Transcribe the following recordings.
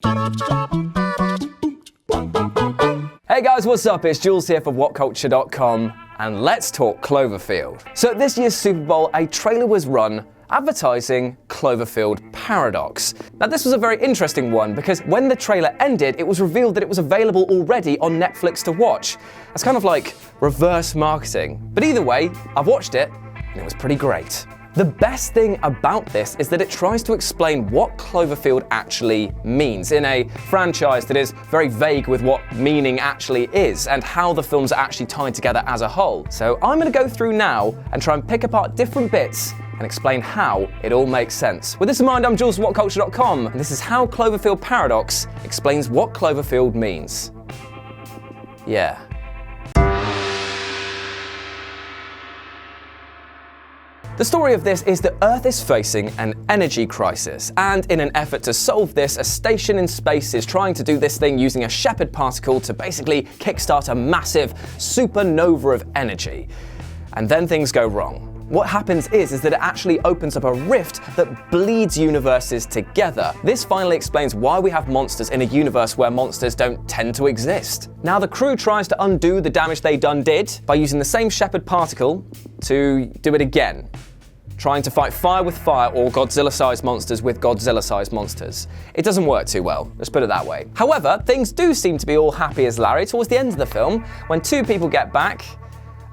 Hey guys, what's up? It's Jules here for Whatculture.com, and let's talk Cloverfield. So at this year's Super Bowl, a trailer was run advertising Cloverfield Paradox. Now this was a very interesting one because when the trailer ended, it was revealed that it was available already on Netflix to watch. That's kind of like reverse marketing. But either way, I've watched it and it was pretty great. The best thing about this is that it tries to explain what Cloverfield actually means in a franchise that is very vague with what meaning actually is and how the films are actually tied together as a whole. So I'm going to go through now and try and pick apart different bits and explain how it all makes sense. With this in mind, I'm Jules from Whatculture.com, and this is how Cloverfield Paradox explains what Cloverfield means. Yeah. The story of this is that Earth is facing an energy crisis, and in an effort to solve this, a station in space is trying to do this thing using a Shepherd particle to basically kickstart a massive supernova of energy. And then things go wrong. What happens is that it actually opens up a rift that bleeds universes together. This finally explains why we have monsters in a universe where monsters don't tend to exist. Now the crew tries to undo the damage they did by using the same Shepherd particle to do it again, trying to fight fire with fire or Godzilla-sized monsters with Godzilla-sized monsters. It doesn't work too well, let's put it that way. However, things do seem to be all happy as Larry towards the end of the film when two people get back,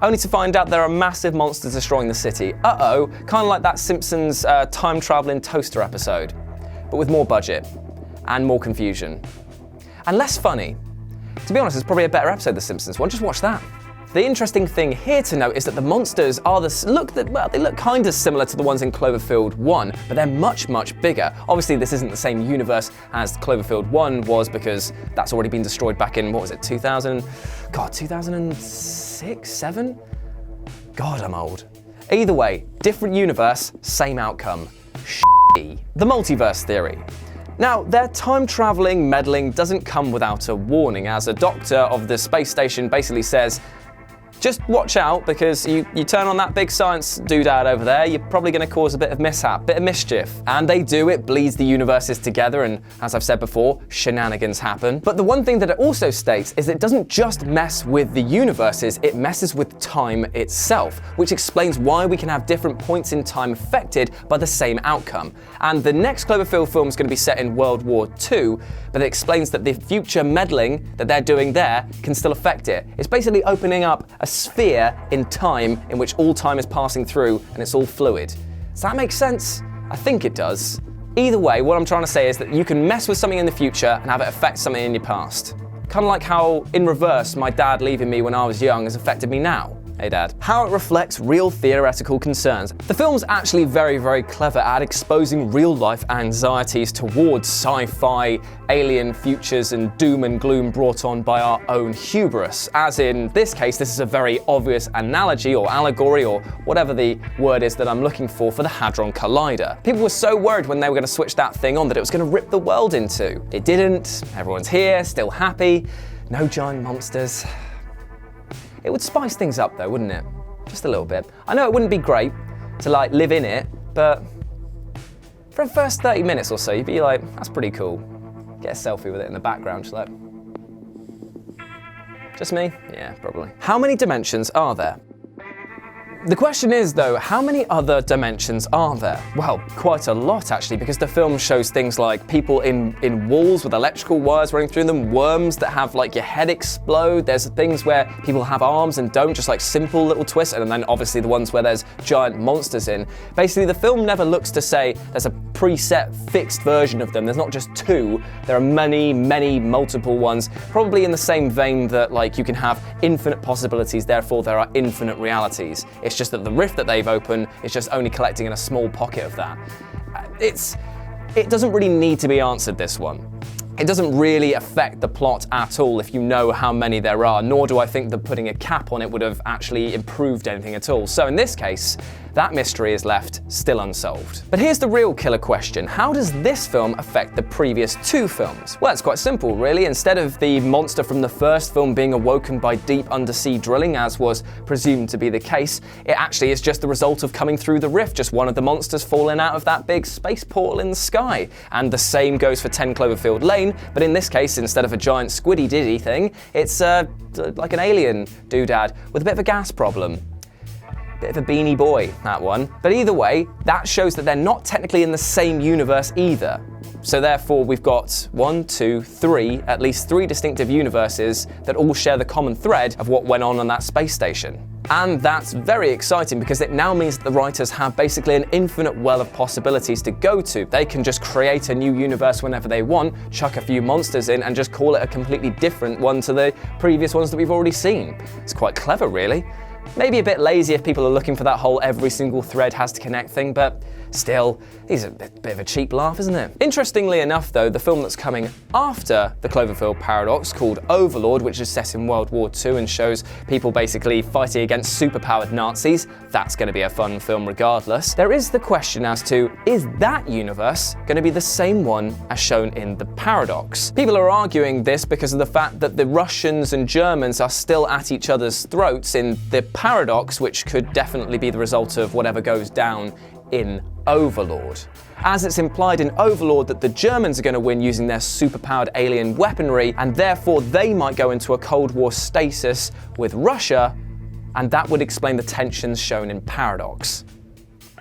only to find out there are massive monsters destroying the city. Uh-oh, kind of like that Simpsons time-traveling toaster episode, but with more budget and more confusion. And less funny. To be honest, it's probably a better episode of The Simpsons one, just watch that. The interesting thing here to note is that the monsters are they look kind of similar to the ones in Cloverfield 1, but they're much, much bigger. Obviously, this isn't the same universe as Cloverfield 1 was because that's already been destroyed back in, 2006, 7? God, I'm old. Either way, different universe, same outcome. The multiverse theory. Now, their time-traveling meddling doesn't come without a warning, as a doctor of the space station basically says, just watch out, because you turn on that big science doodad over there, you're probably going to cause a bit of mishap, bit of mischief. And they do, it bleeds the universes together, and as I've said before, shenanigans happen. But the one thing that it also states is it doesn't just mess with the universes, it messes with time itself, which explains why we can have different points in time affected by the same outcome. And the next Cloverfield film is going to be set in World War II, but it explains that the future meddling that they're doing there can still affect it. It's basically opening up a sphere in time in which all time is passing through and it's all fluid. Does that make sense? I think it does. Either way, what I'm trying to say is that you can mess with something in the future and have it affect something in your past. Kind of like how, in reverse, my dad leaving me when I was young has affected me now. Hey Dad. How it reflects real theoretical concerns. The film's actually very, very clever at exposing real-life anxieties towards sci-fi, alien futures and doom and gloom brought on by our own hubris. As in this case, this is a very obvious analogy or allegory or whatever the word is that I'm looking for the Hadron Collider. People were so worried when they were going to switch that thing on that it was going to rip the world in two. It didn't. Everyone's here, still happy. No giant monsters. It would spice things up though, wouldn't it? Just a little bit. I know it wouldn't be great to live in it, but for the first 30 minutes or so, you'd be like, that's pretty cool. Get a selfie with it in the background, just like, just me? Yeah, probably. How many dimensions are there? The question is, though, how many other dimensions are there? Well, quite a lot, actually, because the film shows things like people in walls with electrical wires running through them, worms that have, your head explode. There's things where people have arms and don't, just simple little twists, and then obviously the ones where there's giant monsters in. Basically, the film never looks to say there's a preset, fixed version of them. There's not just two. There are many, many multiple ones, probably in the same vein that, you can have infinite possibilities, therefore there are infinite realities. It's just that the rift that they've opened is just only collecting in a small pocket of that. It doesn't really need to be answered, this one. It doesn't really affect the plot at all if you know how many there are, nor do I think that putting a cap on it would have actually improved anything at all. So in this case, that mystery is left still unsolved. But here's the real killer question. How does this film affect the previous two films? Well, it's quite simple, really. Instead of the monster from the first film being awoken by deep undersea drilling, as was presumed to be the case, it actually is just the result of coming through the rift, just one of the monsters falling out of that big space portal in the sky. And the same goes for 10 Cloverfield Lane, but in this case, instead of a giant squiddy diddy thing, it's like an alien doodad with a bit of a gas problem. Bit of a beanie boy, that one. But either way, that shows that they're not technically in the same universe either. So therefore, we've got at least three distinctive universes that all share the common thread of what went on that space station. And that's very exciting because it now means that the writers have basically an infinite well of possibilities to go to. They can just create a new universe whenever they want, chuck a few monsters in, and just call it a completely different one to the previous ones that we've already seen. It's quite clever, really. Maybe a bit lazy if people are looking for that whole every single thread has to connect thing, but still, it's a bit of a cheap laugh, isn't it? Interestingly enough, though, the film that's coming after the Cloverfield paradox, called Overlord, which is set in World War II and shows people basically fighting against superpowered Nazis, that's going to be a fun film regardless. There is the question as to, is that universe going to be the same one as shown in the paradox? People are arguing this because of the fact that the Russians and Germans are still at each other's throats in the paradox, which could definitely be the result of whatever goes down in Overlord. As it's implied in Overlord that the Germans are going to win using their superpowered alien weaponry, and therefore they might go into a Cold War stasis with Russia, and that would explain the tensions shown in Paradox.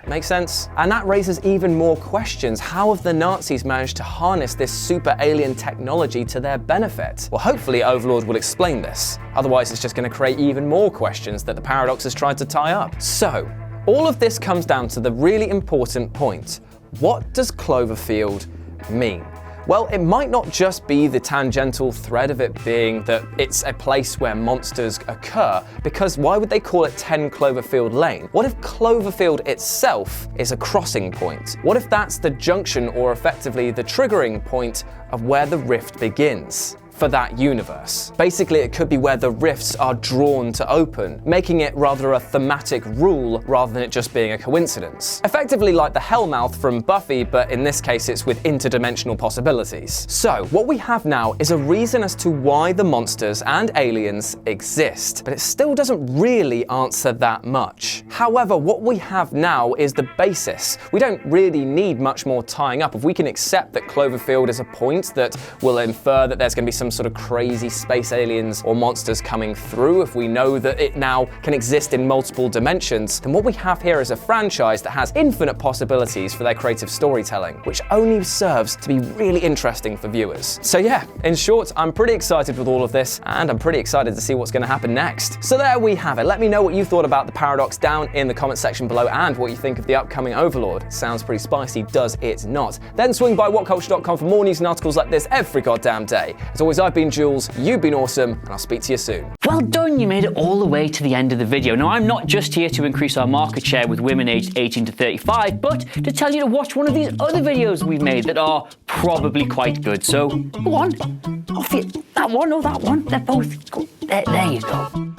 Make sense? And that raises even more questions. How have the Nazis managed to harness this super alien technology to their benefit? Well, hopefully Overlord will explain this. Otherwise, it's just going to create even more questions that the Paradox has tried to tie up. So, all of this comes down to the really important point. What does Cloverfield mean? Well, it might not just be the tangential thread of it being that it's a place where monsters occur, because why would they call it 10 Cloverfield Lane? What if Cloverfield itself is a crossing point? What if that's the junction, or effectively the triggering point, of where the rift begins for that universe? Basically, it could be where the rifts are drawn to open, making it rather a thematic rule rather than it just being a coincidence. Effectively like the Hellmouth from Buffy, but in this case it's with interdimensional possibilities. So, what we have now is a reason as to why the monsters and aliens exist, but it still doesn't really answer that much. However, what we have now is the basis. We don't really need much more tying up. If we can accept that Cloverfield is a point that will infer that there's going to be some sort of crazy space aliens or monsters coming through, if we know that it now can exist in multiple dimensions, then what we have here is a franchise that has infinite possibilities for their creative storytelling, which only serves to be really interesting for viewers. So yeah, in short, I'm pretty excited with all of this, and I'm pretty excited to see what's going to happen next. So there we have it. Let me know what you thought about the paradox down in the comment section below, and what you think of the upcoming Overlord. Sounds pretty spicy, does it not? Then swing by whatculture.com for more news and articles like this every goddamn day. As always, I've been Jules, you've been awesome, and I'll speak to you soon. Well done, you made it all the way to the end of the video. Now, I'm not just here to increase our market share with women aged 18 to 35, but to tell you to watch one of these other videos we've made that are probably quite good. So, go on, that one or that one, they're both good. There you go.